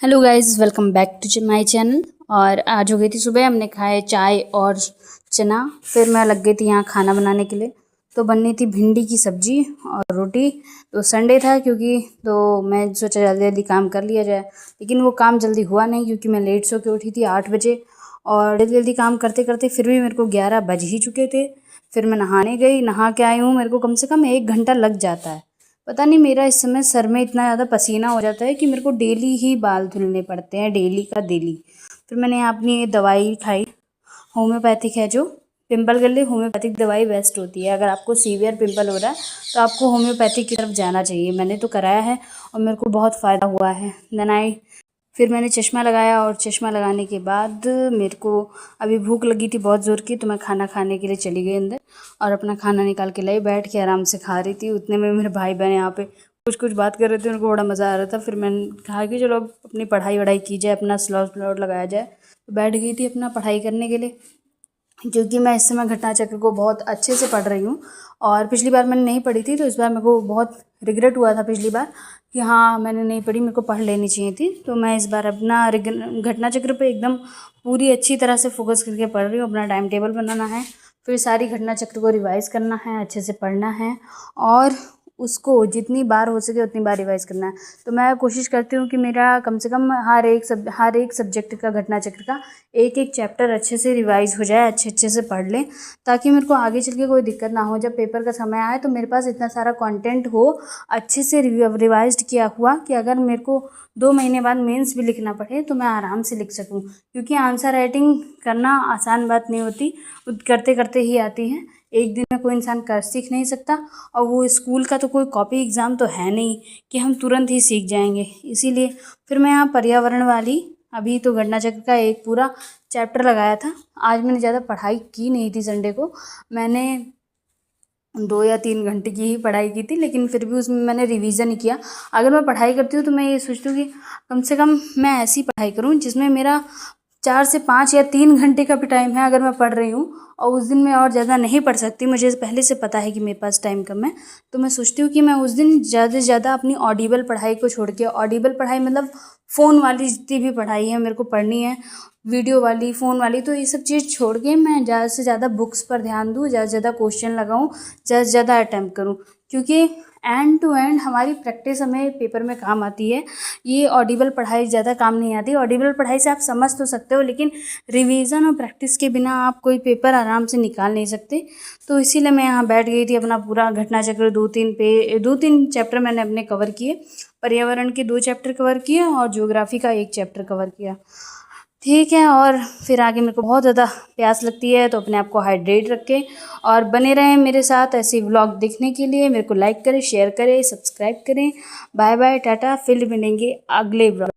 Hello guys, welcome back to my channel. और आज हो गई थी सुबह, हमने खाए चाय और चना। फिर मैं लग गई थी यहाँ खाना बनाने के लिए। तो बननी थी भिंडी की सब्जी और रोटी। तो संडे था तो मैं सोचा जल्दी जल्दी काम कर लिया जाए, लेकिन वो काम जल्दी हुआ नहीं क्योंकि मैं लेट सो के उठी थी 8 बजे। और जल्दी जल्दी काम करते करते फिर भी मेरे को 11 बज ही चुके थे। फिर मैं नहाने गई, नहा के आई हूँ। मेरे को कम से कम 1 घंटा लग जाता है। पता नहीं, मेरा इस समय सर में इतना ज़्यादा पसीना हो जाता है कि मेरे को डेली ही बाल धुलने पड़ते हैं, डेली का डेली। फिर मैंने यहाँ अपनी ये दवाई खाई, होम्योपैथिक है जो। पिंपल के लिए होम्योपैथिक दवाई बेस्ट होती है। अगर आपको सीवियर पिंपल हो रहा है तो आपको होम्योपैथिक की तरफ जाना चाहिए। मैंने तो कराया है और मेरे को बहुत फ़ायदा हुआ है। फिर मैंने चश्मा लगाया और चश्मा लगाने के बाद मेरे को अभी भूख लगी थी बहुत ज़ोर की, तो मैं खाना खाने के लिए चली गई अंदर और अपना खाना निकाल के लाई, बैठ के आराम से खा रही थी। उतने में मेरे भाई बहन यहाँ पे कुछ कुछ बात कर रहे थे, उनको बड़ा मज़ा आ रहा था। फिर मैंने कहा कि चलो अब अपनी पढ़ाई वढ़ाई की जाए, अपना स्लॉट व्लॉट लगाया जाए। तो बैठ गई थी अपना पढ़ाई करने के लिए, क्योंकि मैं इस समय घटना चक्र को बहुत अच्छे से पढ़ रही हूँ। और पिछली बार मैंने नहीं पढ़ी थी, तो इस बार मेरे को बहुत रिग्रेट हुआ था पिछली बार कि हाँ मैंने नहीं पढ़ी, मेरे को पढ़ लेनी चाहिए थी। तो मैं इस बार अपना घटना चक्र पे एकदम पूरी अच्छी तरह से फोकस करके पढ़ रही हूँ। अपना टाइम टेबल बनाना है, फिर सारी घटना चक्र को रिवाइज़ करना है, अच्छे से पढ़ना है और उसको जितनी बार हो सके उतनी बार रिवाइज़ करना है। तो मैं कोशिश करती हूँ कि मेरा कम से कम हर एक सब्जेक्ट का घटना चक्र का एक एक चैप्टर अच्छे से रिवाइज़ हो जाए, अच्छे से पढ़ लें, ताकि मेरे को आगे चल के कोई दिक्कत ना हो। जब पेपर का समय आए तो मेरे पास इतना सारा कंटेंट हो अच्छे से रिवाइज्ड किया हुआ कि अगर मेरे को 2 महीने बाद मेंस भी लिखना पड़े तो मैं आराम से लिख सकूं। क्योंकि आंसर राइटिंग करना आसान बात नहीं होती, करते करते ही आती है। एक दिन में कोई इंसान कर सीख नहीं सकता, और वो स्कूल का तो कोई कॉपी एग्ज़ाम तो है नहीं कि हम तुरंत ही सीख जाएंगे। इसीलिए फिर मैं यहाँ पर्यावरण वाली अभी तो घटना चक्र का एक पूरा चैप्टर लगाया था। आज मैंने ज़्यादा पढ़ाई की नहीं थी संडे को, मैंने 2 या 3 घंटे की ही पढ़ाई की थी, लेकिन फिर भी उसमें मैंने रिवीज़न ही किया। अगर मैं पढ़ाई करती हूँ तो मैं ये सोचती हूँ कि कम से कम मैं ऐसी पढ़ाई करूँ जिसमें मेरा 4 से 5 या 3 घंटे का भी टाइम है अगर मैं पढ़ रही हूँ, और उस दिन मैं और ज़्यादा नहीं पढ़ सकती, मुझे पहले से पता है कि मेरे पास टाइम कम है। तो मैं सोचती हूँ कि मैं उस दिन ज़्यादा से ज़्यादा अपनी ऑडिबल पढ़ाई को छोड़ के, ऑडिबल पढ़ाई मतलब फ़ोन वाली जितनी भी पढ़ाई है मेरे को पढ़नी है, वीडियो वाली, फ़ोन वाली, तो ये सब चीज़ छोड़ के मैं ज़्यादा से ज़्यादा बुक्स पर ध्यान दूँ, ज़्यादा से ज़्यादा क्वेश्चन लगाऊँ, ज़्यादा से ज़्यादा अटैम्प्ट करूँ। क्योंकि एंड टू एंड हमारी प्रैक्टिस हमें पेपर में काम आती है। ये ऑडिबल पढ़ाई ज़्यादा काम नहीं आती। ऑडिबल पढ़ाई से आप समझ तो सकते हो, लेकिन रिवीजन और प्रैक्टिस के बिना आप कोई पेपर आराम से निकाल नहीं सकते। तो इसीलिए मैं यहाँ बैठ गई थी, अपना पूरा घटना चक्र 2-3 चैप्टर मैंने अपने कवर किए। पर्यावरण के 2 चैप्टर कवर किए और ज्योग्राफी का 1 चैप्टर कवर किया। ठीक है, और फिर आगे मेरे को बहुत ज़्यादा प्यास लगती है, तो अपने आप को हाइड्रेट रखें और बने रहें मेरे साथ ऐसे व्लॉग देखने के लिए। मेरे को लाइक करें, शेयर करें, सब्सक्राइब करें। बाय बाय, टाटा, फिर मिलेंगे अगले व्लॉग।